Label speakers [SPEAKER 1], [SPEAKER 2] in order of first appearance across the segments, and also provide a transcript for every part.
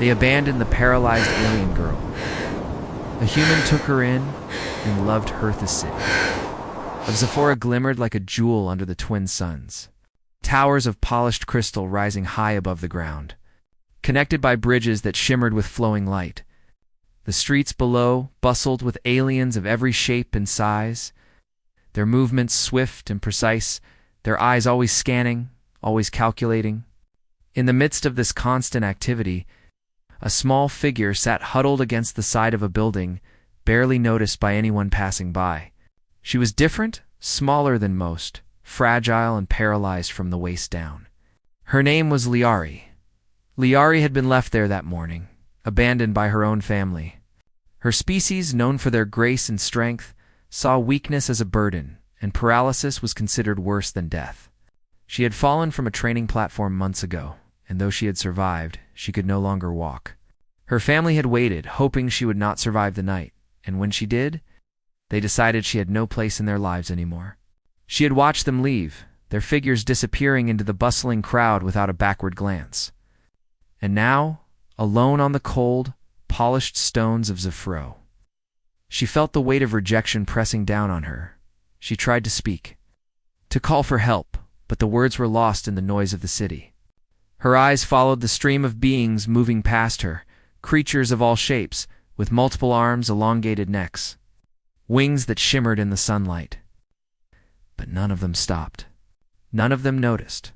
[SPEAKER 1] They abandoned the paralyzed alien girl. A human took her in and loved Hertha's city. Of Zephora glimmered like a jewel under the twin suns, towers of polished crystal rising high above the ground, connected by bridges that shimmered with flowing light. The streets below bustled with aliens of every shape and size, their movements swift and precise, their eyes always scanning, always calculating. In the midst of this constant activity, a small figure sat huddled against the side of a building, barely noticed by anyone passing by. She was different, smaller than most, fragile and paralyzed from the waist down. Her name was Liari. Liari had been left there that morning, abandoned by her own family. Her species, known for their grace and strength, saw weakness as a burden, and paralysis was considered worse than death. She had fallen from a training platform months ago, and though she had survived, she could no longer walk. Her family had waited, hoping she would not survive the night, and when she did, they decided she had no place in their lives anymore. She had watched them leave, their figures disappearing into the bustling crowd without a backward glance. And now, alone on the cold, polished stones of Zephro, she felt the weight of rejection pressing down on her. She tried to speak, to call for help, but the words were lost in the noise of the city. Her eyes followed the stream of beings moving past her, creatures of all shapes, with multiple arms, elongated necks, wings that shimmered in the sunlight. But none of them stopped. None of them noticed.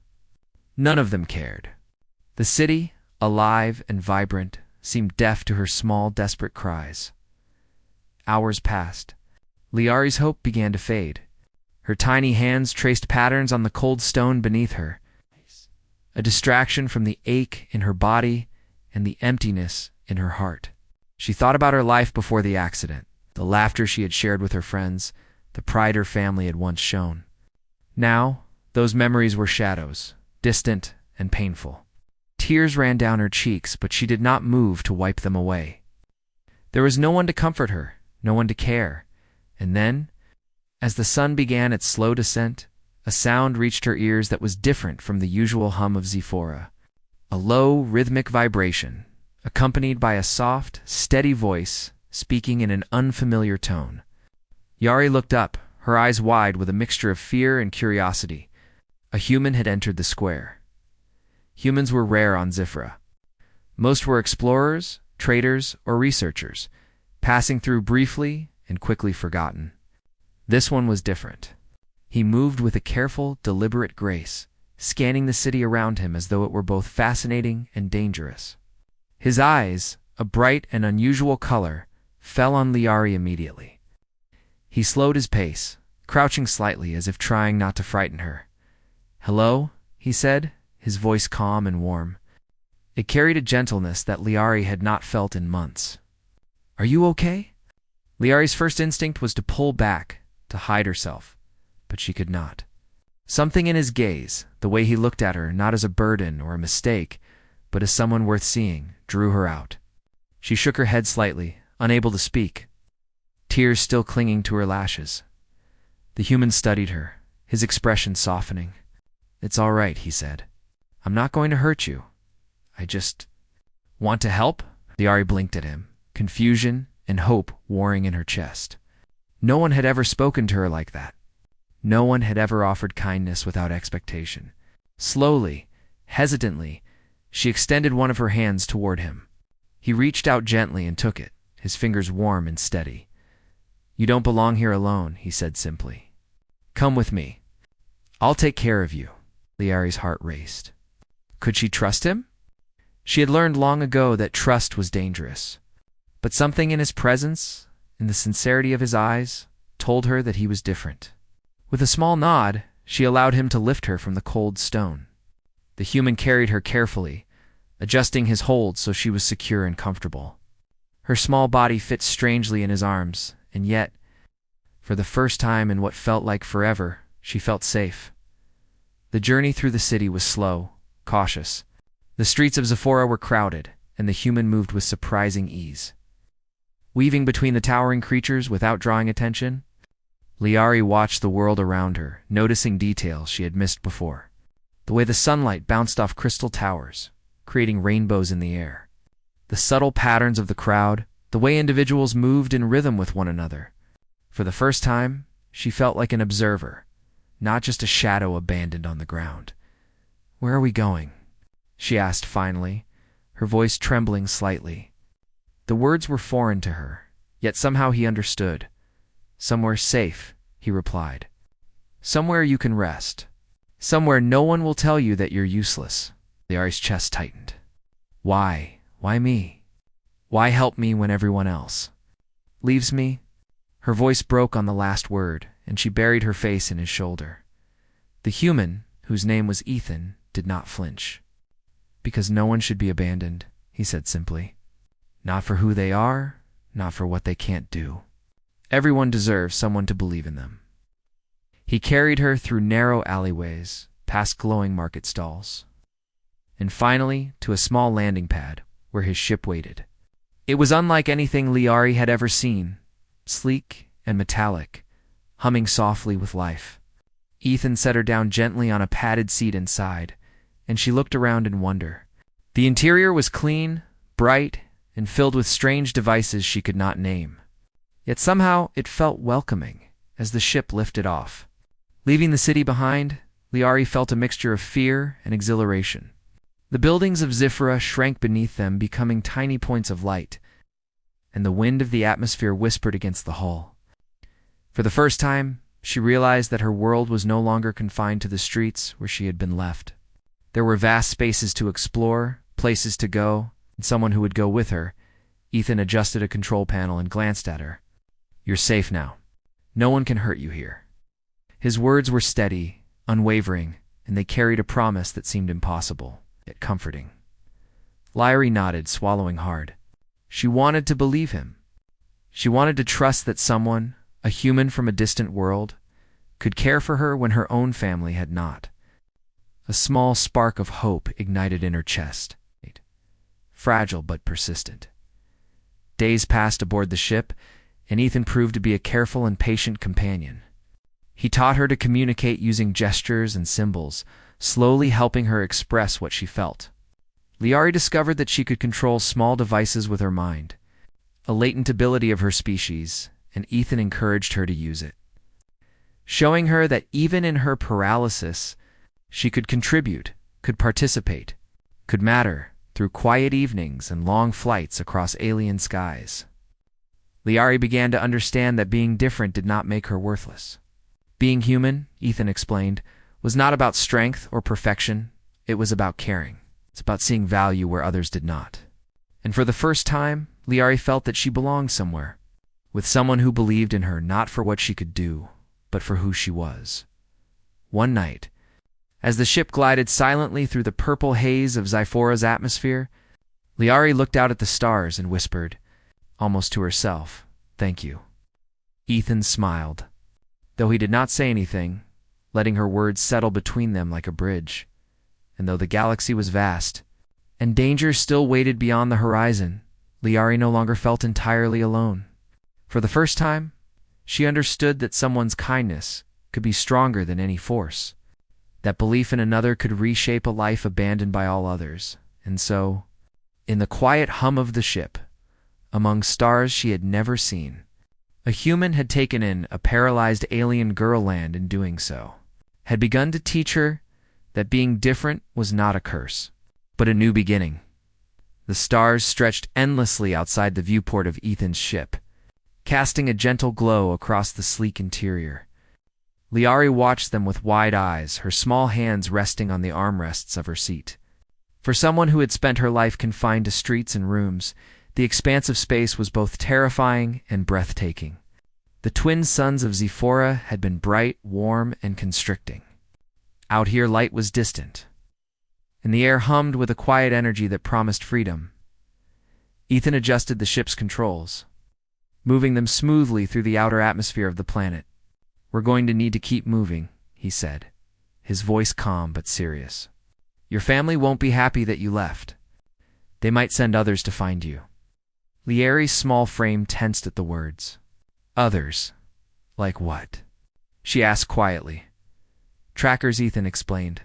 [SPEAKER 1] None of them cared. The city, alive and vibrant, seemed deaf to her small, desperate cries. Hours passed. Liari's hope began to fade. Her tiny hands traced patterns on the cold stone beneath her, a distraction from the ache in her body and the emptiness in her heart. She thought about her life before the accident, the laughter she had shared with her friends, the pride her family had once shown. Now, those memories were shadows, distant and painful. Tears ran down her cheeks, but she did not move to wipe them away. There was no one to comfort her, no one to care. And then, as the sun began its slow descent, a sound reached her ears that was different from the usual hum of Zephora. A low, rhythmic vibration, accompanied by a soft, steady voice speaking in an unfamiliar tone. Yari looked up, her eyes wide with a mixture of fear and curiosity. A human had entered the square. Humans were rare on Zephora. Most were explorers, traders, or researchers, passing through briefly and quickly forgotten. This one was different. He moved with a careful, deliberate grace, scanning the city around him as though it were both fascinating and dangerous. His eyes, a bright and unusual color, fell on Liari immediately. He slowed his pace, crouching slightly as if trying not to frighten her. "Hello," he said, his voice calm and warm. It carried a gentleness that Liari had not felt in months. "Are you okay?" Liari's first instinct was to pull back, to hide herself, but she could not. Something in his gaze, the way he looked at her, not as a burden or a mistake, but as someone worth seeing, drew her out. She shook her head slightly, unable to speak, tears still clinging to her lashes. The human studied her, his expression softening. "It's all right," he said. "I'm not going to hurt you. I just want to help." Liari blinked at him, confusion and hope warring in her chest. No one had ever spoken to her like that. No one had ever offered kindness without expectation. Slowly, hesitantly, she extended one of her hands toward him. He reached out gently and took it, his fingers warm and steady. "You don't belong here alone," he said simply. "Come with me. I'll take care of you." Liari's heart raced. Could she trust him? She had learned long ago that trust was dangerous. But something in his presence, in the sincerity of his eyes, told her that he was different. With a small nod, she allowed him to lift her from the cold stone. The human carried her carefully, adjusting his hold so she was secure and comfortable. Her small body fit strangely in his arms, and yet, for the first time in what felt like forever, she felt safe. The journey through the city was slow, cautious. The streets of Zephora were crowded, and the human moved with surprising ease. Weaving between the towering creatures without drawing attention, Liari watched the world around her, noticing details she had missed before. The way the sunlight bounced off crystal towers, creating rainbows in the air. the subtle patterns of the crowd, the way individuals moved in rhythm with one another. For the first time, she felt like an observer, not just a shadow abandoned on the ground. "Where are we going?" she asked finally, her voice trembling slightly. The words were foreign to her, yet somehow he understood. "Somewhere safe," he replied. "Somewhere you can rest. Somewhere no one will tell you that you're useless." Liari's chest tightened. Why? Why me? Why help me when everyone else leaves me? Her voice broke on the last word, and she buried her face in his shoulder. The human, whose name was Ethan, did not flinch. "Because no one should be abandoned," he said simply. "Not for who they are, not for what they can't do. Everyone deserves someone to believe in them." He carried her through narrow alleyways, past glowing market stalls, and finally to a small landing pad where his ship waited. It was unlike anything Liari had ever seen, sleek and metallic, humming softly with life. Ethan set her down gently on a padded seat inside, and she looked around in wonder. The interior was clean, bright, and filled with strange devices she could not name. Yet somehow it felt welcoming as the ship lifted off. Leaving the city behind, Liari felt a mixture of fear and exhilaration. The buildings of Zifra shrank beneath them, becoming tiny points of light, and the wind of the atmosphere whispered against the hull. For the first time, she realized that her world was no longer confined to the streets where she had been left. There were vast spaces to explore, places to go, and someone who would go with her. Ethan adjusted a control panel and glanced at her. "You're safe now. No one can hurt you here." His words were steady, unwavering, and they carried a promise that seemed impossible, yet comforting. Liari nodded, swallowing hard. She wanted to believe him. She wanted to trust that someone, a human from a distant world, could care for her when her own family had not. A small spark of hope ignited in her chest, fragile but persistent. Days passed aboard the ship, and Ethan proved to be a careful and patient companion. He taught her to communicate using gestures and symbols, slowly helping her express what she felt. Liari discovered that she could control small devices with her mind, a latent ability of her species, and Ethan encouraged her to use it, showing her that even in her paralysis, she could contribute, could participate, could matter through quiet evenings and long flights across alien skies. Liari began to understand that being different did not make her worthless. Being human, Ethan explained, was not about strength or perfection. It was about caring. It's about seeing value where others did not. And for the first time, Liari felt that she belonged somewhere, with someone who believed in her not for what she could do, but for who she was. One night, as the ship glided silently through the purple haze of Zyphora's atmosphere, Liari looked out at the stars and whispered, almost to herself, "Thank you." Ethan smiled, though he did not say anything, letting her words settle between them like a bridge. And though the galaxy was vast, and danger still waited beyond the horizon, Liari no longer felt entirely alone. For the first time, she understood that someone's kindness could be stronger than any force, that belief in another could reshape a life abandoned by all others. And so, in the quiet hum of the ship, among stars she had never seen, a human had taken in a paralyzed alien girl land in doing so, had begun to teach her that being different was not a curse, but a new beginning. The stars stretched endlessly outside the viewport of Ethan's ship, casting a gentle glow across the sleek interior. Liari watched them with wide eyes, her small hands resting on the armrests of her seat. For someone who had spent her life confined to streets and rooms, the expanse of space was both terrifying and breathtaking. The twin suns of Zephora had been bright, warm, and constricting. Out here light was distant, and the air hummed with a quiet energy that promised freedom. Ethan adjusted the ship's controls, moving them smoothly through the outer atmosphere of the planet. "We're going to need to keep moving," he said, his voice calm but serious. "Your family won't be happy that you left. They might send others to find you." Liari's small frame tensed at the words. "Others? Like what?" she asked quietly. "Trackers," Ethan explained.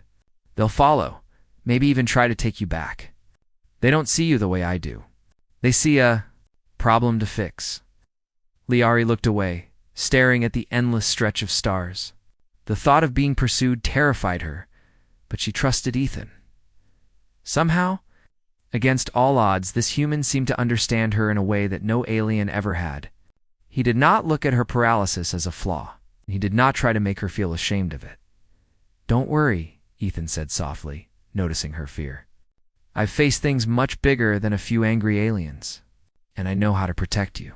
[SPEAKER 1] "They'll follow, maybe even try to take you back. They don't see you the way I do. They see a problem to fix. Liari looked away, staring at the endless stretch of stars. The thought of being pursued terrified her, but she trusted Ethan. Somehow, against all odds, this human seemed to understand her in a way that no alien ever had. He did not look at her paralysis as a flaw. He did not try to make her feel ashamed of it. "Don't worry," Ethan said softly, noticing her fear. "I've faced things much bigger than a few angry aliens, and I know how to protect you."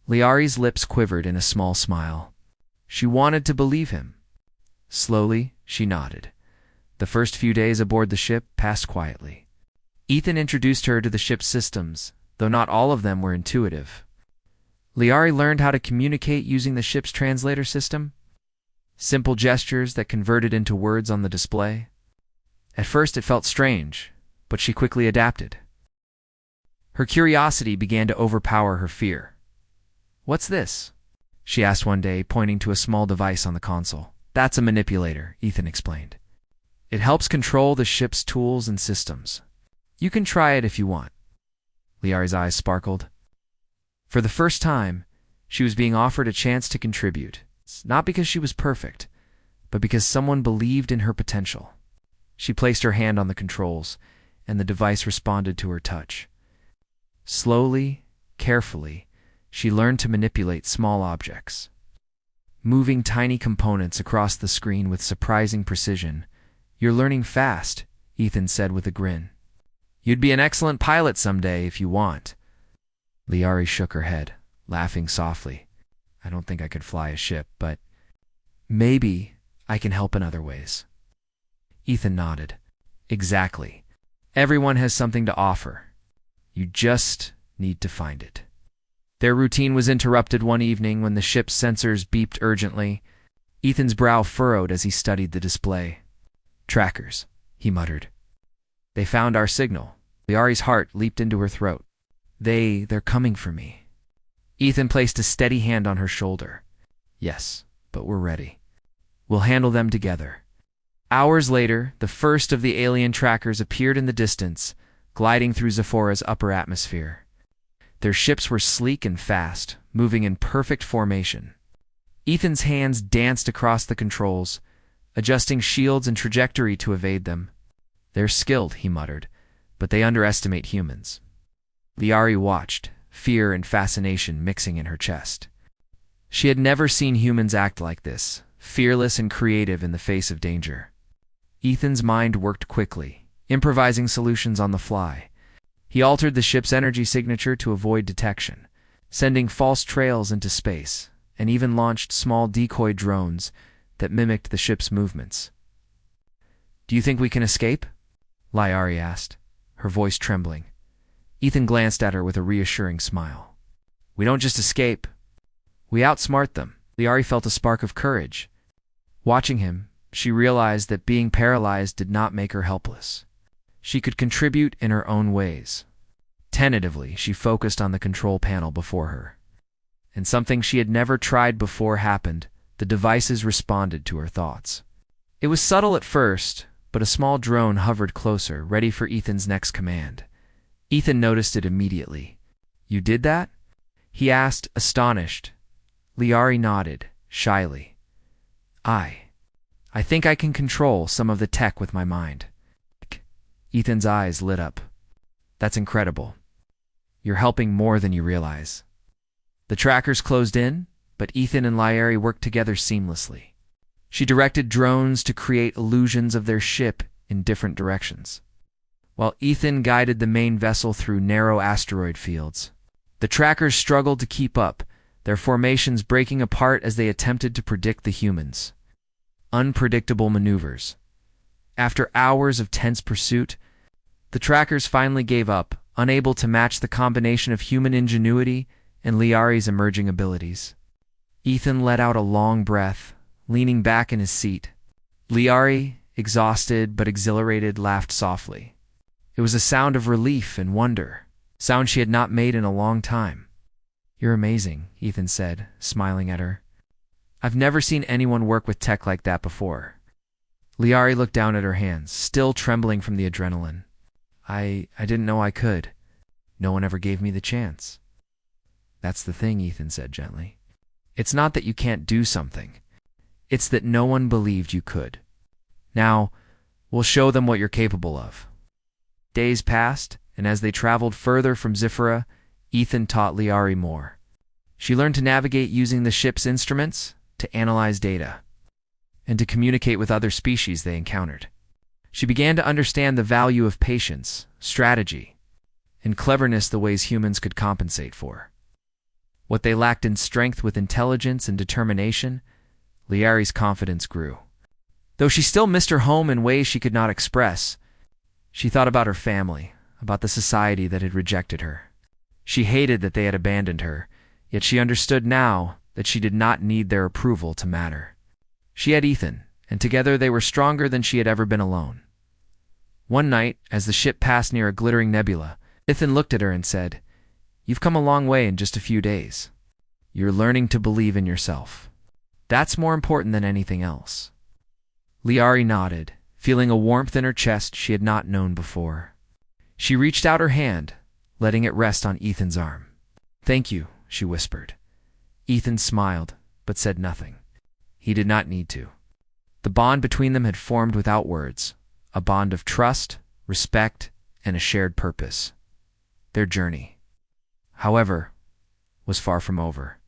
[SPEAKER 1] Liari's lips quivered in a small smile. She wanted to believe him. Slowly, she nodded. The first few days aboard the ship passed quietly. Ethan introduced her to the ship's systems, though not all of them were intuitive. Liari learned how to communicate using the ship's translator system, simple gestures that converted into words on the display. At first it felt strange, but she quickly adapted. Her curiosity began to overpower her fear. "What's this?" she asked one day, pointing to a small device on the console. "That's a manipulator," Ethan explained. "It helps control the ship's tools and systems. You can try it if you want." Liari's eyes sparkled. For the first time, she was being offered a chance to contribute, not because she was perfect, but because someone believed in her potential. She placed her hand on the controls, and the device responded to her touch. Slowly, carefully, she learned to manipulate small objects, moving tiny components across the screen with surprising precision. "You're learning fast," Ethan said with a grin. "You'd be an excellent pilot someday if you want." Liari shook her head, laughing softly. "I don't think I could fly a ship, but maybe I can help in other ways." Ethan nodded. "Exactly. Everyone has something to offer. You just need to find it." Their routine was interrupted one evening when the ship's sensors beeped urgently. Ethan's brow furrowed as he studied the display. "Trackers," he muttered. "They found our signal." Liari's heart leaped into her throat. They're coming for me." Ethan placed a steady hand on her shoulder. "Yes, but we're ready. We'll handle them together." Hours later, the first of the alien trackers appeared in the distance, gliding through Zephora's upper atmosphere. Their ships were sleek and fast, moving in perfect formation. Ethan's hands danced across the controls, adjusting shields and trajectory to evade them. "They're skilled," he muttered, "but they underestimate humans." Liari watched, fear and fascination mixing in her chest. She had never seen humans act like this, fearless and creative in the face of danger. Ethan's mind worked quickly, improvising solutions on the fly. He altered the ship's energy signature to avoid detection, sending false trails into space, and even launched small decoy drones that mimicked the ship's movements. "Do you think we can escape?" Liari asked, her voice trembling. Ethan glanced at her with a reassuring smile. "We don't just escape. We outsmart them." Liari felt a spark of courage. Watching him, she realized that being paralyzed did not make her helpless. She could contribute in her own ways. Tentatively, she focused on the control panel before her. And something she had never tried before happened. The devices responded to her thoughts. It was subtle at first, but a small drone hovered closer, ready for Ethan's next command. Ethan noticed it immediately. "You did that?" he asked, astonished. Liari nodded, shyly. I think I can control some of the tech with my mind." Ethan's eyes lit up. "That's incredible. You're helping more than you realize." The trackers closed in, but Ethan and Liari worked together seamlessly. She directed drones to create illusions of their ship in different directions, while Ethan guided the main vessel through narrow asteroid fields. The trackers struggled to keep up, their formations breaking apart as they attempted to predict the humans. Unpredictable maneuvers. After hours of tense pursuit, the trackers finally gave up, unable to match the combination of human ingenuity and Liari's emerging abilities. Ethan let out a long breath, leaning back in his seat. Liari, exhausted but exhilarated, laughed softly. It was a sound of relief and wonder, sound she had not made in a long time. "You're amazing," Ethan said, smiling at her. "I've never seen anyone work with tech like that before." Liari looked down at her hands, still trembling from the adrenaline. I didn't know I could." No one ever gave me the chance. That's the thing, Ethan said gently. It's not that you can't do something. It's that no one believed you could. Now, we'll show them what you're capable of. Days passed, and as they traveled further from Zifra, Ethan taught Liari more. She learned to navigate using the ship's instruments, to analyze data, and to communicate with other species they encountered. She began to understand the value of patience, strategy, and cleverness, the ways humans could compensate for. What they lacked in strength with intelligence and determination, Liari's confidence grew. Though she still missed her home in ways she could not express, she thought about her family, about the society that had rejected her. She hated that they had abandoned her, yet she understood now that she did not need their approval to matter. She had Ethan, and together they were stronger than she had ever been alone. One night, as the ship passed near a glittering nebula, Ethan looked at her and said, "You've come a long way in just a few days. You're learning to believe in yourself. That's more important than anything else." Liari nodded, feeling a warmth in her chest she had not known before. She reached out her hand, letting it rest on Ethan's arm. "Thank you," she whispered. Ethan smiled, but said nothing. He did not need to. The bond between them had formed without words, a bond of trust, respect, and a shared purpose. Their journey, however, was far from over.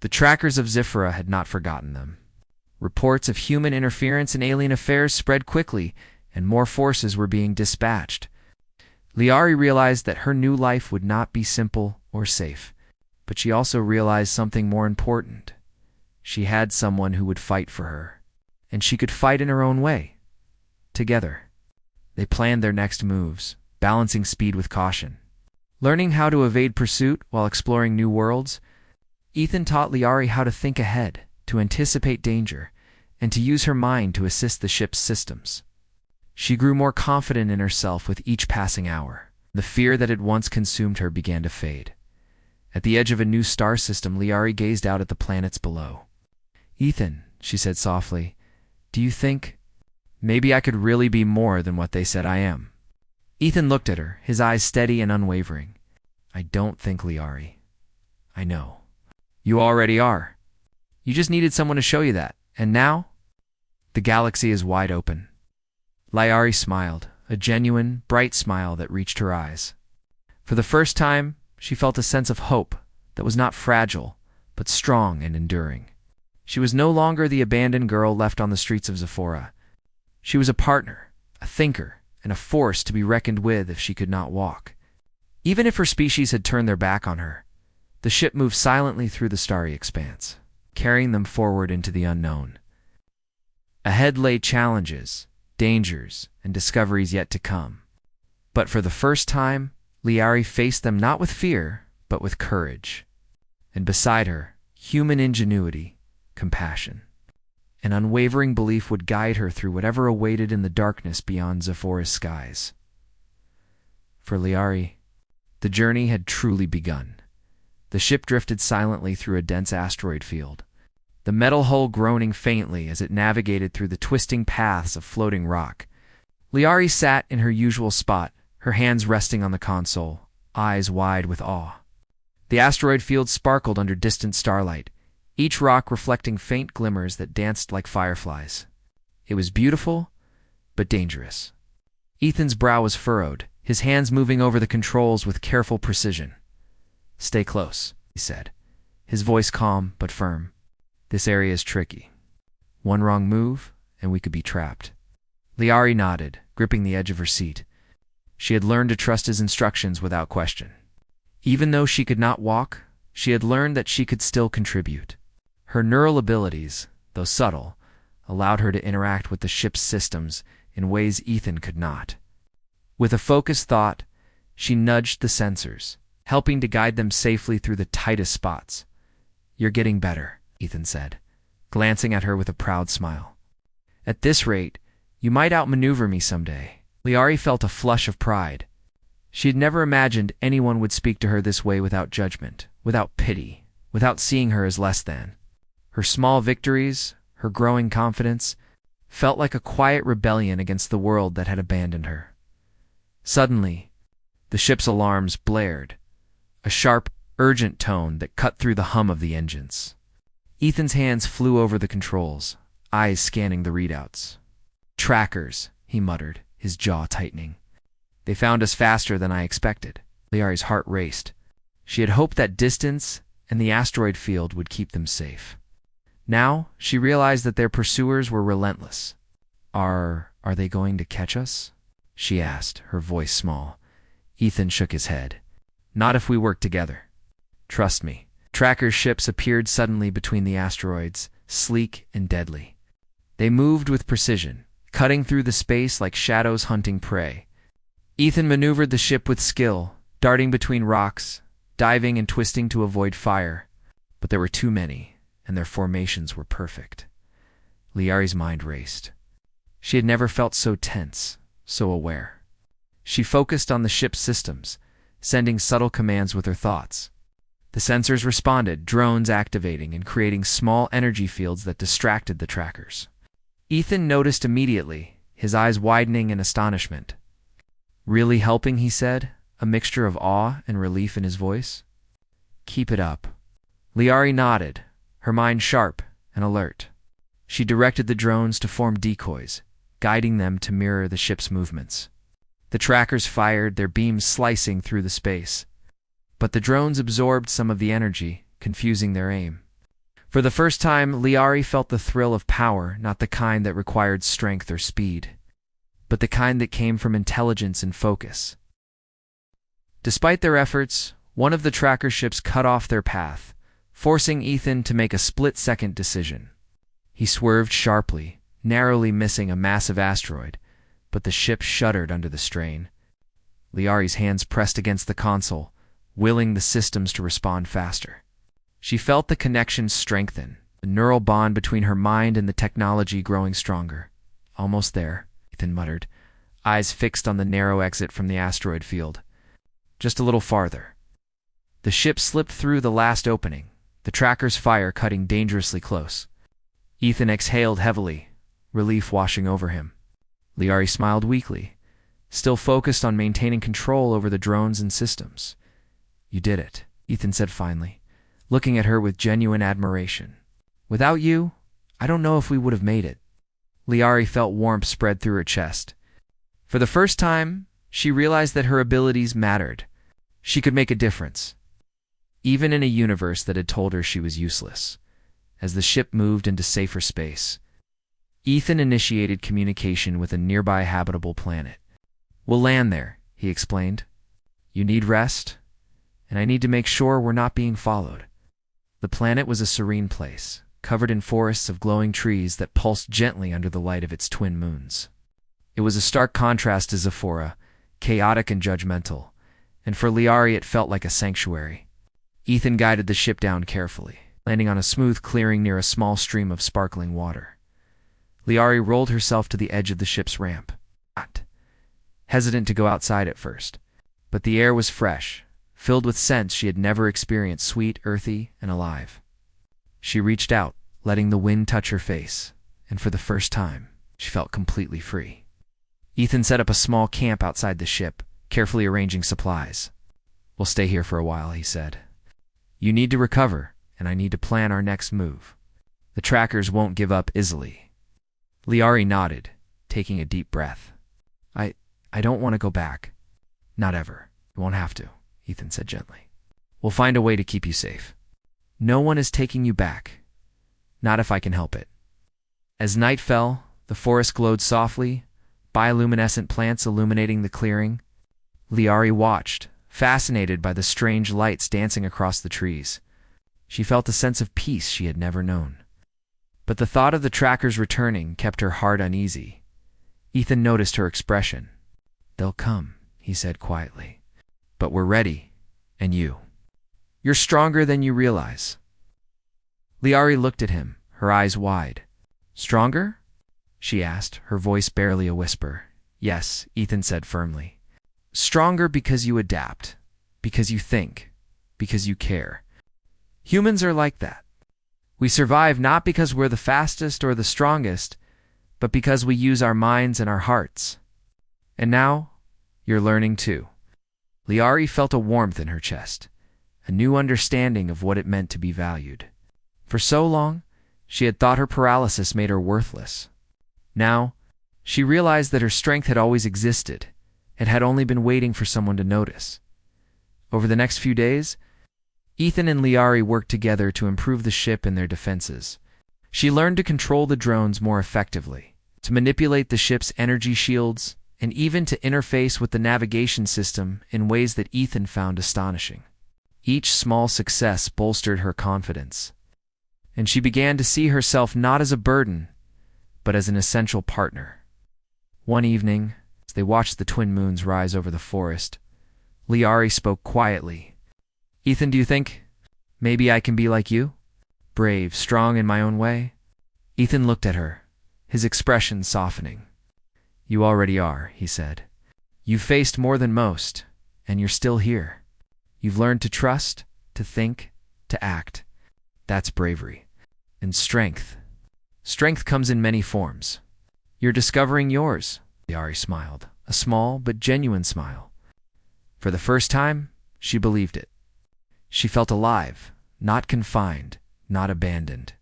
[SPEAKER 1] The trackers of Zifra had not forgotten them. Reports of human interference in alien affairs spread quickly, and more forces were being dispatched. Liari realized that her new life would not be simple or safe, but she also realized something more important. She had someone who would fight for her, and she could fight in her own way. Together, they planned their next moves, balancing speed with caution. Learning how to evade pursuit while exploring new worlds, Ethan taught Liari how to think ahead, to anticipate danger, and to use her mind to assist the ship's systems. She grew more confident in herself with each passing hour. The fear that had once consumed her began to fade. At the edge of a new star system, Liari gazed out at the planets below. "Ethan," she said softly, "do you think maybe I could really be more than what they said I am?" Ethan looked at her, his eyes steady and unwavering. "I don't think, Liari. I know. You already are. You just needed someone to show you that. And now, the galaxy is wide open." Liari smiled, a genuine, bright smile that reached her eyes. For the first time, she felt a sense of hope that was not fragile, but strong and enduring. She was no longer the abandoned girl left on the streets of Zifra. She was a partner, a thinker, and a force to be reckoned with if she could not walk. Even if her species had turned their back on her, the ship moved silently through the starry expanse, carrying them forward into the unknown. Ahead lay challenges, dangers, and discoveries yet to come. But for the first time, Liari faced them not with fear, but with courage. And beside her, human ingenuity, compassion. An unwavering belief would guide her through whatever awaited in the darkness beyond Zifra's skies. For Liari, the journey had truly begun. The ship drifted silently through a dense asteroid field, the metal hull groaning faintly as it navigated through the twisting paths of floating rock. Liari sat in her usual spot, her hands resting on the console, eyes wide with awe. The asteroid field sparkled under distant starlight, each rock reflecting faint glimmers that danced like fireflies. It was beautiful, but dangerous. Ethan's brow was furrowed, his hands moving over the controls with careful precision. "Stay close," he said, his voice calm but firm. "This area is tricky. One wrong move, and we could be trapped." Liari nodded, gripping the edge of her seat. She had learned to trust his instructions without question. Even though she could not walk, she had learned that she could still contribute. Her neural abilities, though subtle, allowed her to interact with the ship's systems in ways Ethan could not. With a focused thought, she nudged the sensors, helping to guide them safely through the tightest spots. "You're getting better," Ethan said, glancing at her with a proud smile. "At this rate, you might outmaneuver me someday." Liari felt a flush of pride. She had never imagined anyone would speak to her this way without judgment, without pity, without seeing her as less than. Her small victories, her growing confidence, felt like a quiet rebellion against the world that had abandoned her. Suddenly, The ship's alarms blared, a sharp, urgent tone that cut through the hum of the engines. Ethan's hands flew over the controls, eyes scanning the readouts. "Trackers," he muttered, his jaw tightening. "They found us faster than I expected." Liari's heart raced. She had hoped that distance and the asteroid field would keep them safe. Now she realized that their pursuers were relentless. Are they going to catch us?" she asked, her voice small. Ethan shook his head. "Not if we work together. Trust me." Tracker's ships appeared suddenly between the asteroids, sleek and deadly. They moved with precision, cutting through the space like shadows hunting prey. Ethan maneuvered the ship with skill, darting between rocks, diving and twisting to avoid fire. But there were too many, and their formations were perfect. Liari's mind raced. She had never felt so tense, so aware. She focused on the ship's systems, sending subtle commands with her thoughts. The sensors responded, drones activating and creating small energy fields that distracted the trackers. Ethan noticed immediately, his eyes widening in astonishment. "Really helping?" he said, a mixture of awe and relief in his voice. "Keep it up." Liari nodded, her mind sharp and alert. She directed the drones to form decoys, guiding them to mirror the ship's movements. The trackers fired, their beams slicing through the space. But the drones absorbed some of the energy, confusing their aim. For the first time, Liari felt the thrill of power, not the kind that required strength or speed, but the kind that came from intelligence and focus. Despite their efforts, one of the tracker ships cut off their path, forcing Ethan to make a split-second decision. He swerved sharply, narrowly missing a massive asteroid, but the ship shuddered under the strain. Liari's hands pressed against the console, willing the systems to respond faster. She felt the connection strengthen, the neural bond between her mind and the technology growing stronger. "Almost there," Ethan muttered, eyes fixed on the narrow exit from the asteroid field. "Just a little farther." The ship slipped through the last opening, the tracker's fire cutting dangerously close. Ethan exhaled heavily, relief washing over him. Liari smiled weakly, still focused on maintaining control over the drones and systems. "You did it," Ethan said finally, looking at her with genuine admiration. "Without you, I don't know if we would have made it." Liari felt warmth spread through her chest. For the first time, she realized that her abilities mattered. She could make a difference, even in a universe that had told her she was useless. As the ship moved into safer space, Ethan initiated communication with a nearby habitable planet. "We'll land there," he explained. "You need rest, and I need to make sure we're not being followed." The planet was a serene place, covered in forests of glowing trees that pulsed gently under the light of its twin moons. It was a stark contrast to Zephora, chaotic and judgmental, and for Liari it felt like a sanctuary. Ethan guided the ship down carefully, landing on a smooth clearing near a small stream of sparkling water. Liari rolled herself to the edge of the ship's ramp, hesitant to go outside at first. But the air was fresh, filled with scents she had never experienced, sweet, earthy, and alive. She reached out, letting the wind touch her face, and for the first time, she felt completely free. Ethan set up a small camp outside the ship, carefully arranging supplies. "We'll stay here for a while," he said. "You need to recover, and I need to plan our next move. The trackers won't give up easily." Liari nodded, taking a deep breath. I don't want to go back. Not ever. You won't have to," Ethan said gently. "We'll find a way to keep you safe. No one is taking you back. Not if I can help it." As night fell, the forest glowed softly, bioluminescent plants illuminating the clearing. Liari watched, fascinated by the strange lights dancing across the trees. She felt a sense of peace she had never known. But the thought of the trackers returning kept her heart uneasy. Ethan noticed her expression. "They'll come," he said quietly. "But we're ready, and you're stronger than you realize." Liari looked at him, her eyes wide. "Stronger?" she asked, her voice barely a whisper. "Yes," Ethan said firmly. "Stronger because you adapt, because you think, because you care. Humans are like that. We survive not because we're the fastest or the strongest, but because we use our minds and our hearts. And now, you're learning too." Liari felt a warmth in her chest, a new understanding of what it meant to be valued. For so long, she had thought her paralysis made her worthless. Now, she realized that her strength had always existed and had only been waiting for someone to notice. Over the next few days, Ethan and Liari worked together to improve the ship and their defenses. She learned to control the drones more effectively, to manipulate the ship's energy shields, and even to interface with the navigation system in ways that Ethan found astonishing. Each small success bolstered her confidence, and she began to see herself not as a burden, but as an essential partner. One evening, as they watched the twin moons rise over the forest, Liari spoke quietly. "Ethan, do you think maybe I can be like you? Brave, strong in my own way?" Ethan looked at her, his expression softening. "You already are," he said. "You've faced more than most, and you're still here. You've learned to trust, to think, to act. That's bravery. And strength. Strength comes in many forms. You're discovering yours." Liari smiled, a small but genuine smile. For the first time, she believed it. She felt alive, not confined, not abandoned.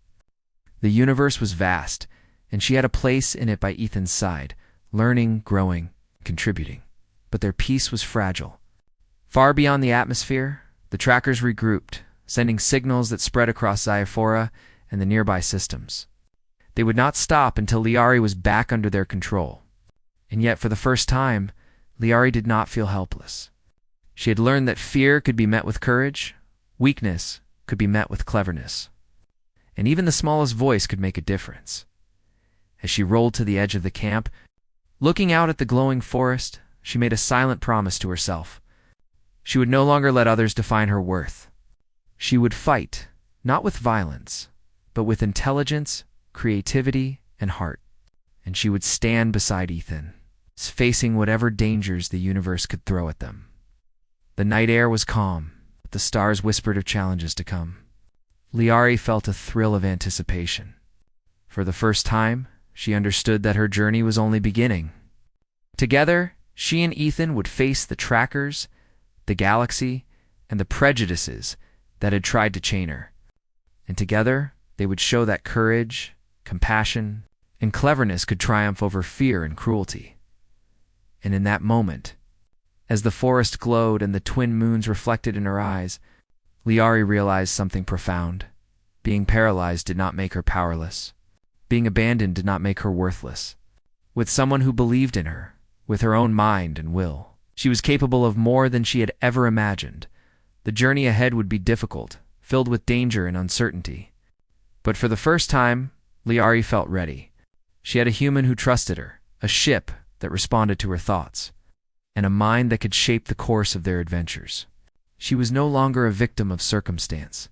[SPEAKER 1] The universe was vast, and she had a place in it by Ethan's side, learning, growing, contributing. But their peace was fragile. Far beyond the atmosphere, the trackers regrouped, sending signals that spread across Xiaphora and the nearby systems. They would not stop until Liari was back under their control. And yet, for the first time, Liari did not feel helpless. She had learned that fear could be met with courage, weakness could be met with cleverness, and even the smallest voice could make a difference. As she rolled to the edge of the camp, looking out at the glowing forest, she made a silent promise to herself. She would no longer let others define her worth. She would fight, not with violence, but with intelligence, creativity, and heart. And she would stand beside Ethan, facing whatever dangers the universe could throw at them. The night air was calm, but the stars whispered of challenges to come. Liari felt a thrill of anticipation. For the first time, she understood that her journey was only beginning. Together, she and Ethan would face the trackers, the galaxy, and the prejudices that had tried to chain her. And together, they would show that courage, compassion, and cleverness could triumph over fear and cruelty. And in that moment, as the forest glowed and the twin moons reflected in her eyes, Liari realized something profound. Being paralyzed did not make her powerless. Being abandoned did not make her worthless. With someone who believed in her, with her own mind and will, she was capable of more than she had ever imagined. The journey ahead would be difficult, filled with danger and uncertainty. But for the first time, Liari felt ready. She had a human who trusted her, a ship that responded to her thoughts, and a mind that could shape the course of their adventures. She was no longer a victim of circumstance.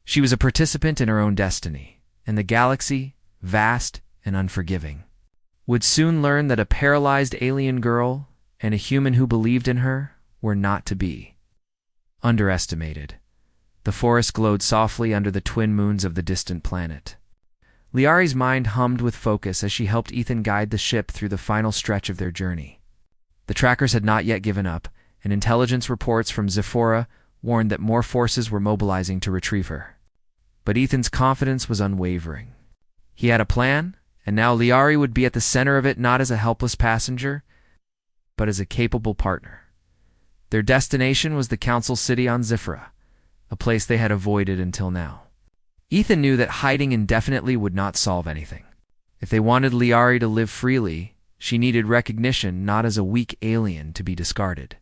[SPEAKER 1] She was a participant in her own destiny, and the galaxy, vast and unforgiving, would soon learn that a paralyzed alien girl and a human who believed in her were not to be underestimated. The forest glowed softly under the twin moons of the distant planet. Liari's mind hummed with focus as she helped Ethan guide the ship through the final stretch of their journey. The trackers had not yet given up, and intelligence reports from Xiaphora warned that more forces were mobilizing to retrieve her. But Ethan's confidence was unwavering. He had a plan, and now Liari would be at the center of it, not as a helpless passenger, but as a capable partner. Their destination was the Council City on Xiaphora, a place they had avoided until now. Ethan knew that hiding indefinitely would not solve anything. If they wanted Liari to live freely, she needed recognition not as a weak alien to be discarded,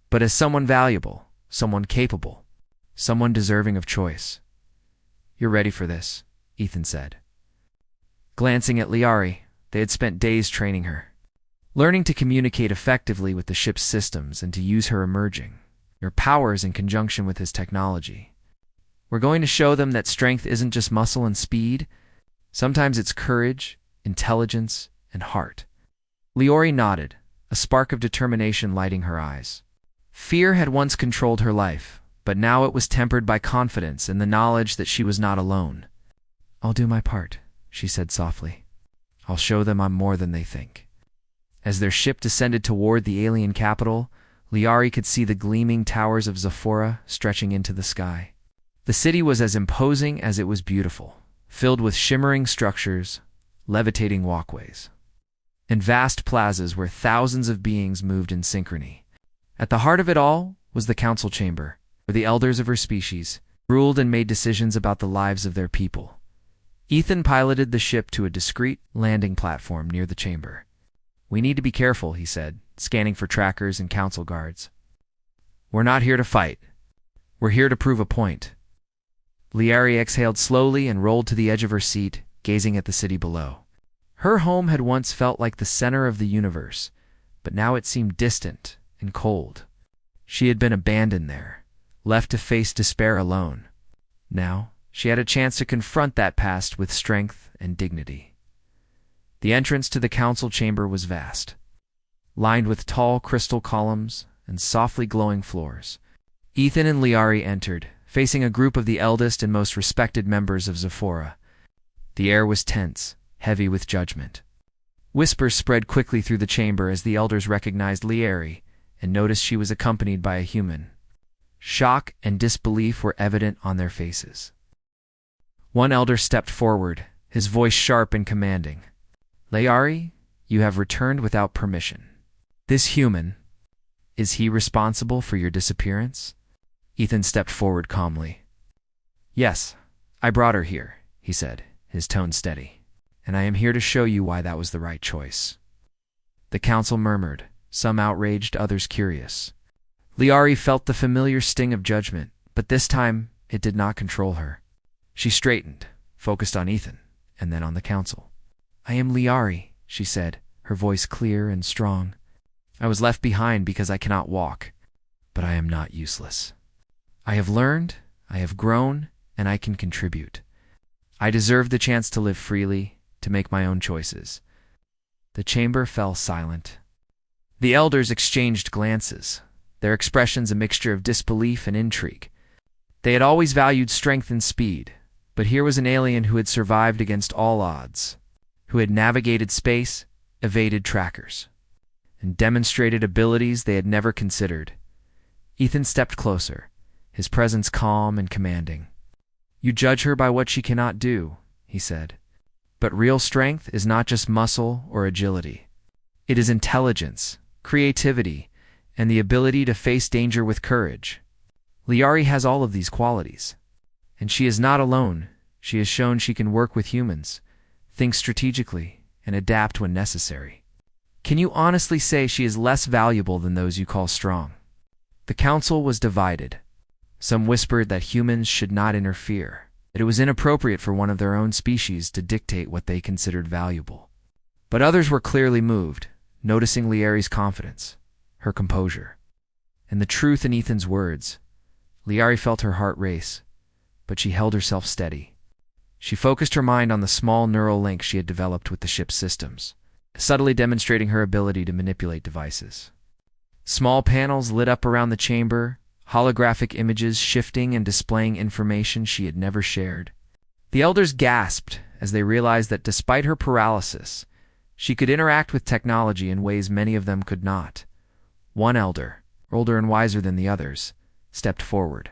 [SPEAKER 1] but as someone valuable, someone capable, someone deserving of choice. "You're ready for this," Ethan said. Glancing at Liari, they had spent days training her, learning to communicate effectively with the ship's systems and to use her powers in conjunction with his technology. "We're going to show them that strength isn't just muscle and speed. Sometimes it's courage, intelligence, and heart." Liari nodded, a spark of determination lighting her eyes. Fear had once controlled her life, but now it was tempered by confidence and the knowledge that she was not alone. "I'll do my part," she said softly. "I'll show them I'm more than they think." As their ship descended toward the alien capital, Liari could see the gleaming towers of Zephora stretching into the sky. The city was as imposing as it was beautiful, filled with shimmering structures, levitating walkways, and vast plazas where thousands of beings moved in synchrony. At the heart of it all was the council chamber, where the elders of her species ruled and made decisions about the lives of their people. Ethan piloted the ship to a discreet landing platform near the chamber. "We need to be careful," he said, scanning for trackers and council guards. "We're not here to fight. We're here to prove a point." Liari exhaled slowly and rolled to the edge of her seat, gazing at the city below. Her home had once felt like the center of the universe, but now it seemed distant and cold. She had been abandoned there, left to face despair alone. Now, she had a chance to confront that past with strength and dignity. The entrance to the council chamber was vast, lined with tall crystal columns and softly glowing floors. Ethan and Liari entered, facing a group of the eldest and most respected members of Zephora. The air was tense, heavy with judgment. Whispers spread quickly through the chamber as the elders recognized Liari and noticed she was accompanied by a human. Shock and disbelief were evident on their faces. One elder stepped forward, his voice sharp and commanding. "Liari, you have returned without permission. This human, is he responsible for your disappearance?" Ethan stepped forward calmly. "Yes, I brought her here," he said, his tone steady, "and I am here to show you why that was the right choice." The council murmured, some outraged, others curious. Liari felt the familiar sting of judgment, but this time it did not control her. She straightened, focused on Ethan, and then on the council. "I am Liari," she said, her voice clear and strong. "I was left behind because I cannot walk, but I am not useless. I have learned, I have grown, and I can contribute. I deserve the chance to live freely, to make my own choices." The chamber fell silent. The elders exchanged glances, their expressions a mixture of disbelief and intrigue. They had always valued strength and speed, but here was an alien who had survived against all odds, who had navigated space, evaded trackers, and demonstrated abilities they had never considered. Ethan stepped closer, his presence calm and commanding. "You judge her by what she cannot do," he said. "But real strength is not just muscle or agility. It is intelligence, creativity, and the ability to face danger with courage. Liari has all of these qualities. And she is not alone. She has shown she can work with humans, think strategically, and adapt when necessary. Can you honestly say she is less valuable than those you call strong?" The council was divided. Some whispered that humans should not interfere, that it was inappropriate for one of their own species to dictate what they considered valuable. But others were clearly moved, noticing Liari's confidence, her composure, and the truth in Ethan's words. Liari felt her heart race, but she held herself steady. She focused her mind on the small neural links she had developed with the ship's systems, subtly demonstrating her ability to manipulate devices. Small panels lit up around the chamber, holographic images shifting and displaying information she had never shared. The elders gasped as they realized that despite her paralysis, she could interact with technology in ways many of them could not. One elder, older and wiser than the others, stepped forward.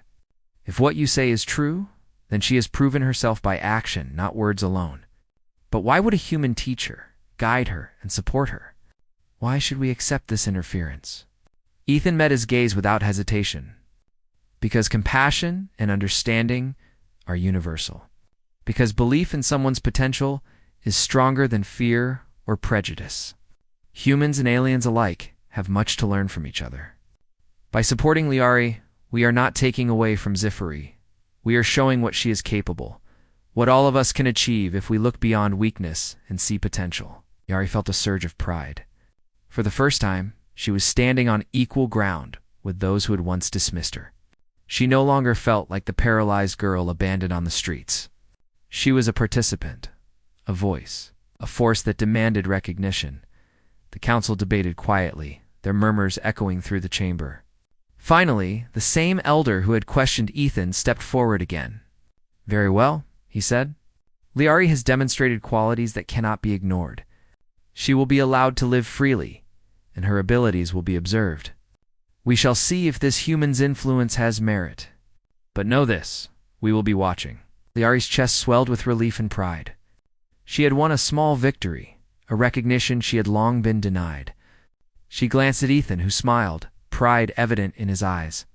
[SPEAKER 1] "If what you say is true, then she has proven herself by action, not words alone. But why would a human teach her, guide her, and support her? Why should we accept this interference?" Ethan met his gaze without hesitation. Because compassion and understanding are universal. Because belief in someone's potential is stronger than fear or prejudice. Humans and aliens alike have much to learn from each other. By supporting Liari, we are not taking away from Zephora. We are showing what she is capable, what all of us can achieve if we look beyond weakness and see potential. Liari felt a surge of pride. For the first time, she was standing on equal ground with those who had once dismissed her. She no longer felt like the paralyzed girl abandoned on the streets. She was a participant, a voice, a force that demanded recognition. The council debated quietly, their murmurs echoing through the chamber. Finally, the same elder who had questioned Ethan stepped forward again. "Very well," he said. "Liari has demonstrated qualities that cannot be ignored. She will be allowed to live freely, and her abilities will be observed. We shall see if this human's influence has merit. But know this, we will be watching. Liari's chest swelled with relief and pride. She had won a small victory, a recognition she had long been denied. She glanced at Ethan, who smiled, pride evident in his eyes.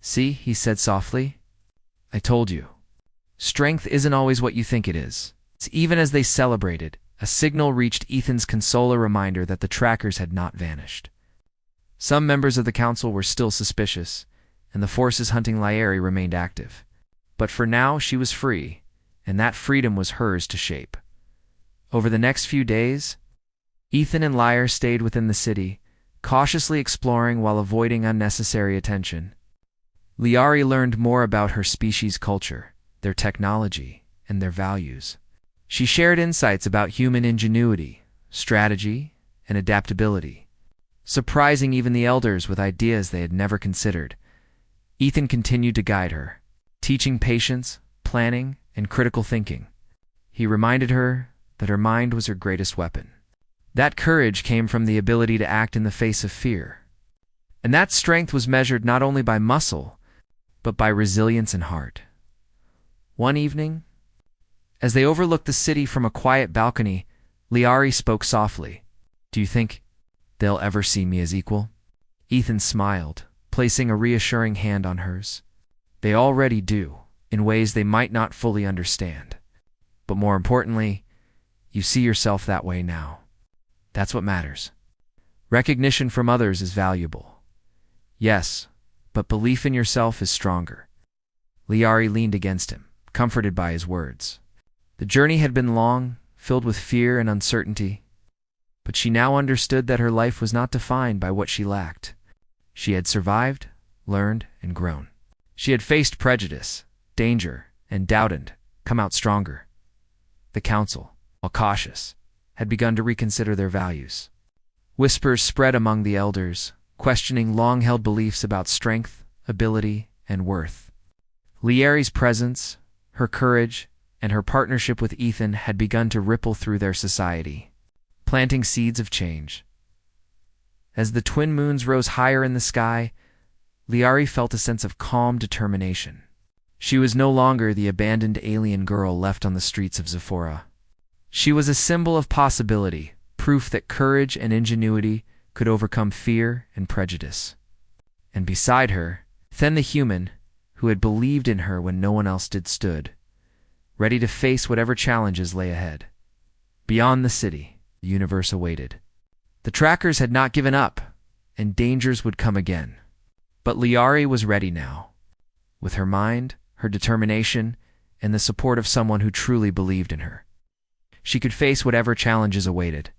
[SPEAKER 1] "See," he said softly, "I told you. Strength isn't always what you think it is." Even as they celebrated, a signal reached Ethan's console, a reminder that the trackers had not vanished. Some members of the council were still suspicious, and the forces hunting Liari remained active. But for now, she was free, and that freedom was hers to shape. Over the next few days, Ethan and Liar stayed within the city, cautiously exploring while avoiding unnecessary attention. Liari learned more about her species' culture, their technology, and their values. She shared insights about human ingenuity, strategy, and adaptability, surprising even the elders with ideas they had never considered. Ethan continued to guide her, teaching patience, planning, and critical thinking. He reminded her that her mind was her greatest weapon. That courage came from the ability to act in the face of fear. And that strength was measured not only by muscle, but by resilience and heart. One evening, as they overlooked the city from a quiet balcony, Liari spoke softly. "Do you think they'll ever see me as equal?" Ethan smiled, placing a reassuring hand on hers. "They already do, in ways they might not fully understand. But more importantly, you see yourself that way now. That's what matters. Recognition from others is valuable. Yes, but belief in yourself is stronger." Liari leaned against him, comforted by his words. The journey had been long, filled with fear and uncertainty, but she now understood that her life was not defined by what she lacked. She had survived, learned, and grown. She had faced prejudice, danger, and doubt and come out stronger. The council, while cautious, had begun to reconsider their values. Whispers spread among the elders, questioning long-held beliefs about strength, ability, and worth. Liari's presence, her courage, and her partnership with Ethan had begun to ripple through their society, planting seeds of change. As the twin moons rose higher in the sky, Liari felt a sense of calm determination. She was no longer the abandoned alien girl left on the streets of Zephora. She was a symbol of possibility, proof that courage and ingenuity could overcome fear and prejudice. And beside her, then the human, who had believed in her when no one else did, stood, ready to face whatever challenges lay ahead. Beyond the city, the universe awaited. The trackers had not given up, and dangers would come again. But Liari was ready now, with her mind, her determination, and the support of someone who truly believed in her. She could face whatever challenges awaited.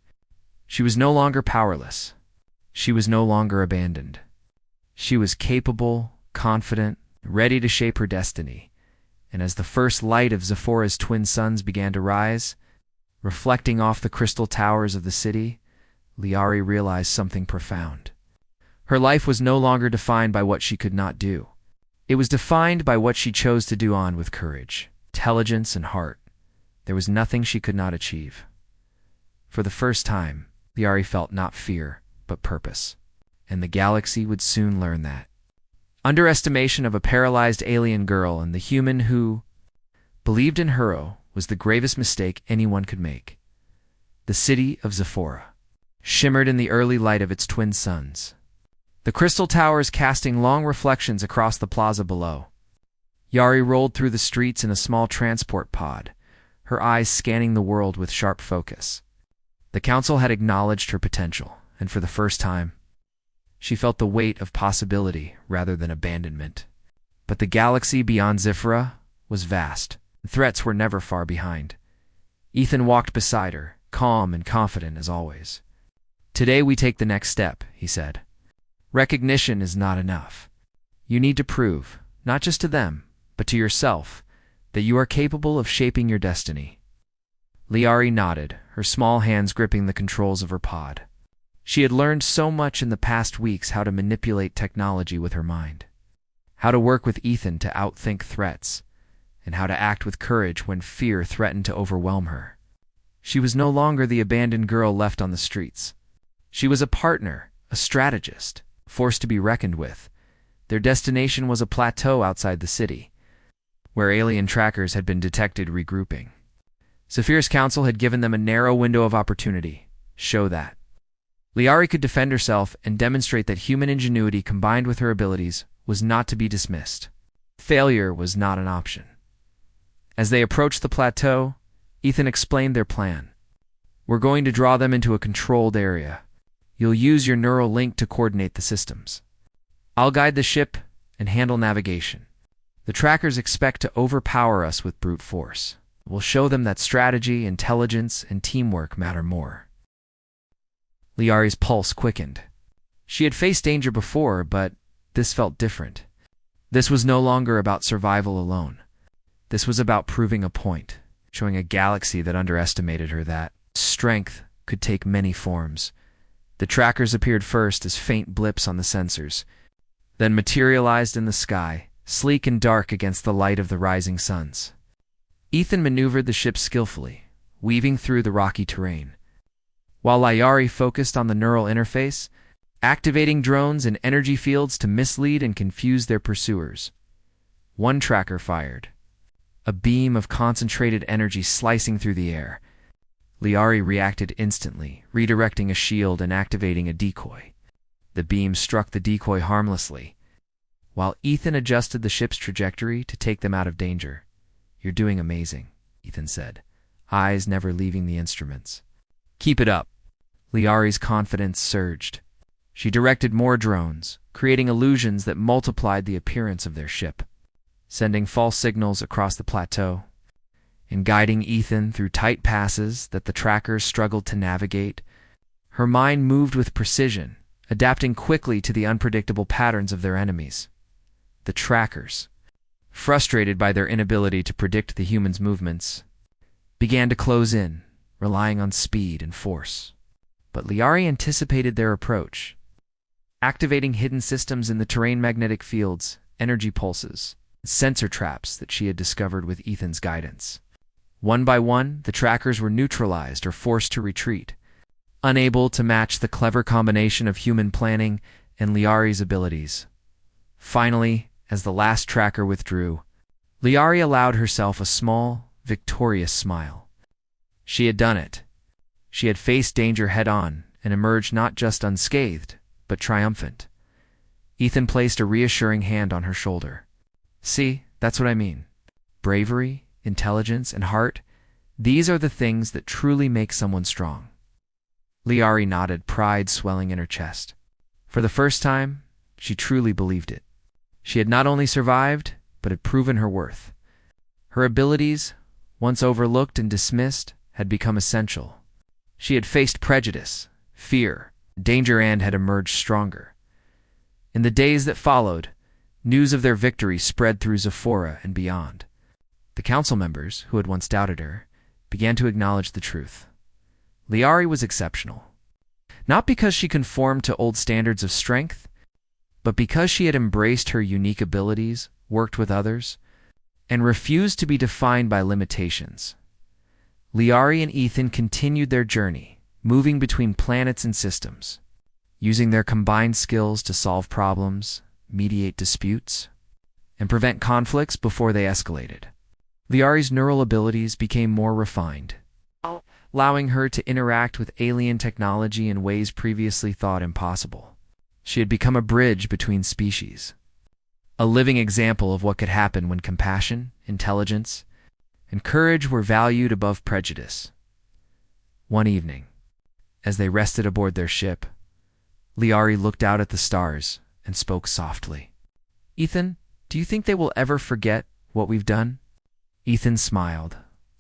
[SPEAKER 1] She was no longer powerless. She was no longer abandoned. She was capable, confident, ready to shape her destiny. And as the first light of Zephora's twin suns began to rise, reflecting off the crystal towers of the city, Liari realized something profound. Her life was no longer defined by what she could not do. It was defined by what she chose to do on with courage, intelligence, and heart. There was nothing she could not achieve. For the first time, Liari felt not fear, but purpose. And the galaxy would soon learn that. Underestimation of a paralyzed alien girl and the human who believed in her was the gravest mistake anyone could make. The city of Zephora shimmered in the early light of its twin suns, the crystal towers casting long reflections across the plaza below. Yari rolled through the streets in a small transport pod, her eyes scanning the world with sharp focus. The council had acknowledged her potential, and for the first time, she felt the weight of possibility rather than abandonment. But the galaxy beyond Zephora was vast, and threats were never far behind. Ethan walked beside her, calm and confident as always. "Today we take the next step," he said. "Recognition is not enough. You need to prove, not just to them, but to yourself, that you are capable of shaping your destiny." Liari nodded, her small hands gripping the controls of her pod. She had learned so much in the past weeks: how to manipulate technology with her mind, how to work with Ethan to outthink threats, and how to act with courage when fear threatened to overwhelm her. She was no longer the abandoned girl left on the streets. She was a partner, a strategist, forced to be reckoned with. Their destination was a plateau outside the city, where alien trackers had been detected regrouping. Saphir's council had given them a narrow window of opportunity. Show that. Liari could defend herself and demonstrate that human ingenuity combined with her abilities was not to be dismissed. Failure was not an option. As they approached the plateau, Ethan explained their plan. We're going to draw them into a controlled area. You'll use your neural link to coordinate the systems. I'll guide the ship and handle navigation. The trackers expect to overpower us with brute force. We'll show them that strategy, intelligence, and teamwork matter more. Liari's pulse quickened. She had faced danger before, but this felt different. This was no longer about survival alone. This was about proving a point, showing a galaxy that underestimated her that strength could take many forms. The trackers appeared first as faint blips on the sensors, then materialized in the sky, sleek and dark against the light of the rising suns. Ethan maneuvered the ship skillfully, weaving through the rocky terrain, while Liari focused on the neural interface, activating drones and energy fields to mislead and confuse their pursuers. One tracker fired, a beam of concentrated energy slicing through the air. Liari reacted instantly, redirecting a shield and activating a decoy. The beam struck the decoy harmlessly, while Ethan adjusted the ship's trajectory to take them out of danger. You're doing amazing, Ethan said, eyes never leaving the instruments. Keep it up. Liari's confidence surged. She directed more drones, creating illusions that multiplied the appearance of their ship, sending false signals across the plateau, and guiding Ethan through tight passes that the trackers struggled to navigate. Her mind moved with precision, adapting quickly to the unpredictable patterns of their enemies. The trackers, frustrated by their inability to predict the humans' movements, began to close in, relying on speed and force. But Liari anticipated their approach, activating hidden systems in the terrain, magnetic fields, energy pulses, and sensor traps that she had discovered with Ethan's guidance. One by one, the trackers were neutralized or forced to retreat, unable to match the clever combination of human planning and Liari's abilities. Finally, as the last tracker withdrew, Liari allowed herself a small, victorious smile. She had done it. She had faced danger head-on and emerged not just unscathed, but triumphant. Ethan placed a reassuring hand on her shoulder. See, that's what I mean. Bravery, intelligence, and heart, these are the things that truly make someone strong. Liari nodded, pride swelling in her chest. For the first time, she truly believed it. She had not only survived, but had proven her worth. Her abilities, once overlooked and dismissed, had become essential. She had faced prejudice, fear, danger, and had emerged stronger. In the days that followed, news of their victory spread through Zephora and beyond. The council members, who had once doubted her, began to acknowledge the truth. Liari was exceptional. Not because she conformed to old standards of strength, but because she had embraced her unique abilities, worked with others, and refused to be defined by limitations. Liari and Ethan continued their journey, moving between planets and systems, using their combined skills to solve problems, mediate disputes, and prevent conflicts before they escalated. Liari's neural abilities became more refined, allowing her to interact with alien technology in ways previously thought impossible. She had become a bridge between species, a living example of what could happen when compassion, intelligence, and courage were valued above prejudice. One evening, as they rested aboard their ship, Liari looked out at the stars and spoke softly. Ethan, do you think they will ever forget what we've done? Ethan smiled,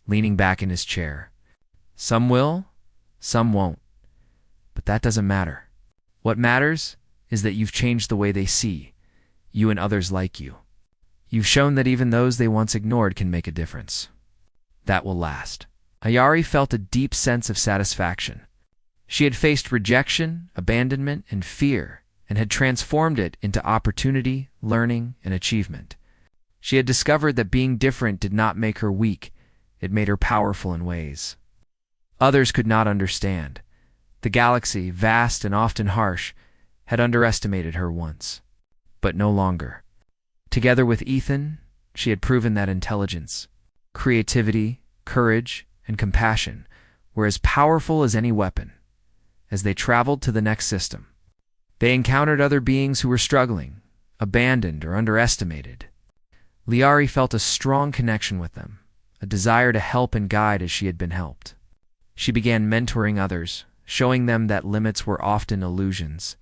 [SPEAKER 1] leaning back in his chair. Some will, some won't. But that doesn't matter. What matters is that you've changed the way they see you and others like you. You've shown that even those they once ignored can make a difference. That will last. Liari felt a deep sense of satisfaction. She had faced rejection, abandonment, and fear, and had transformed it into opportunity, learning, and achievement. She had discovered that being different did not make her weak, it made her powerful in ways others could not understand. The galaxy, vast and often harsh, had underestimated her once, but no longer. Together with Ethan, she had proven that intelligence, creativity, courage, and compassion were as powerful as any weapon. As they traveled to the next system, they encountered other beings who were struggling, abandoned, or underestimated. Liari felt a strong connection with them, a desire to help and guide as she had been helped. She began mentoring others, showing them that limits were often illusions,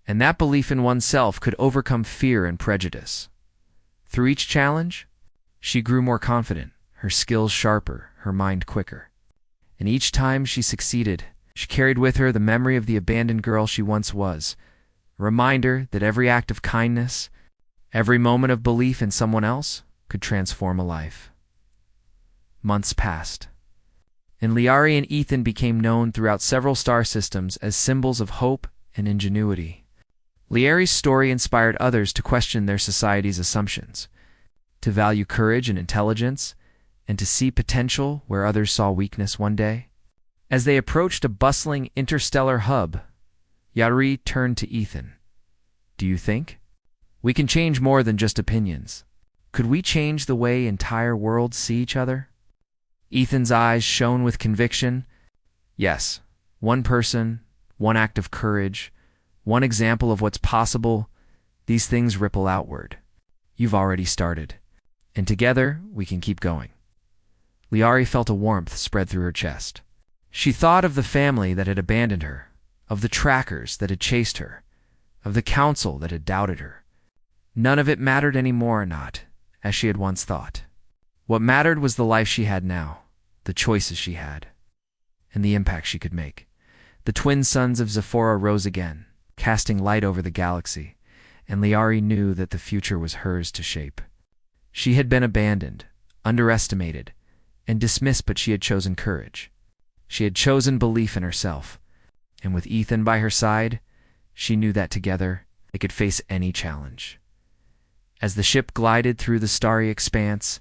[SPEAKER 1] and that belief in oneself could overcome fear and prejudice. Through each challenge, she grew more confident, her skills sharper, her mind quicker. And each time she succeeded, she carried with her the memory of the abandoned girl she once was, a reminder that every act of kindness, every moment of belief in someone else could transform a life. Months passed, and Liari and Ethan became known throughout several star systems as symbols of hope and ingenuity. Liari's story inspired others to question their society's assumptions, to value courage and intelligence, and to see potential where others saw weakness one day. As they approached a bustling interstellar hub, Liari turned to Ethan. "Do you think? We can change more than just opinions. Could we change the way entire worlds see each other?" Ethan's eyes shone with conviction. "Yes, one person, one act of courage, one example of what's possible, these things ripple outward. You've already started, and together we can keep going." Liari felt a warmth spread through her chest. She thought of the family that had abandoned her, of the trackers that had chased her, of the council that had doubted her. None of it mattered anymore, not as she had once thought. What mattered was the life she had now, the choices she had, and the impact she could make. The twin suns of Zephora rose again, casting light over the galaxy, and Liari knew that the future was hers to shape. She had been abandoned, underestimated, and dismissed, but she had chosen courage. She had chosen belief in herself, and with Ethan by her side, she knew that together they could face any challenge. As the ship glided through the starry expanse,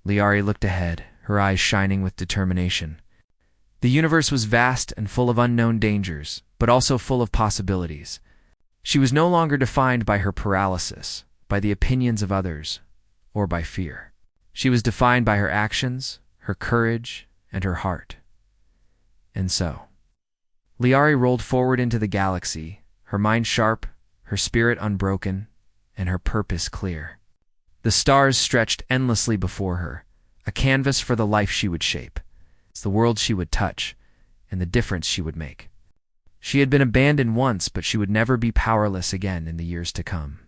[SPEAKER 1] Liari looked ahead, her eyes shining with determination. The universe was vast and full of unknown dangers, but also full of possibilities. She was no longer defined by her paralysis, by the opinions of others, or by fear. She was defined by her actions, her courage, and her heart. And so, Liari rolled forward into the galaxy, her mind sharp, her spirit unbroken, and her purpose clear. The stars stretched endlessly before her, a canvas for the life she would shape. It's the world she would touch, and the difference she would make. She had been abandoned once, but she would never be powerless again in the years to come.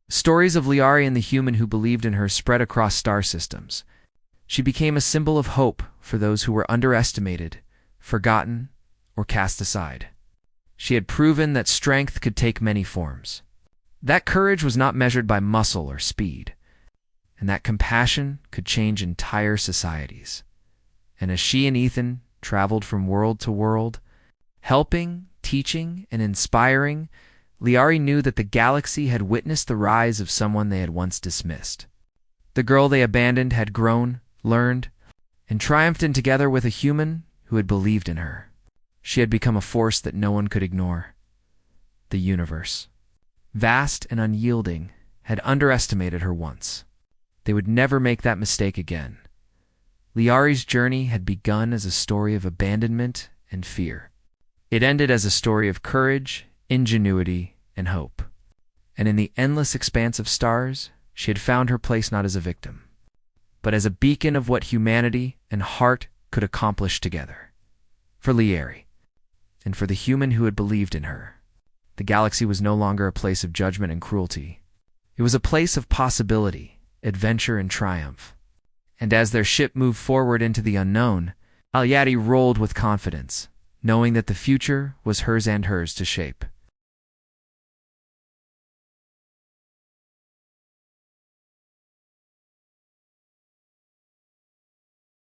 [SPEAKER 1] Stories of Liari and the human who believed in her spread across star systems. She became a symbol of hope for those who were underestimated, forgotten, or cast aside. She had proven that strength could take many forms. That courage was not measured by muscle or speed, and that compassion could change entire societies. And as she and Ethan traveled from world to world, helping, teaching, and inspiring, Liari knew that the galaxy had witnessed the rise of someone they had once dismissed. The girl they abandoned had grown, learned, and triumphed in together with a human who had believed in her. She had become a force that no one could ignore. The universe, vast and unyielding, had underestimated her once. They would never make that mistake again. Liari's journey had begun as a story of abandonment and fear. It ended as a story of courage, ingenuity, and hope. And in the endless expanse of stars, she had found her place not as a victim, but as a beacon of what humanity and heart could accomplish together. For Liari, and for the human who had believed in her, the galaxy was no longer a place of judgment and cruelty. It was a place of possibility, adventure, and triumph. And as their ship moved forward into the unknown, Liari rolled with confidence, knowing that the future was hers and hers to shape.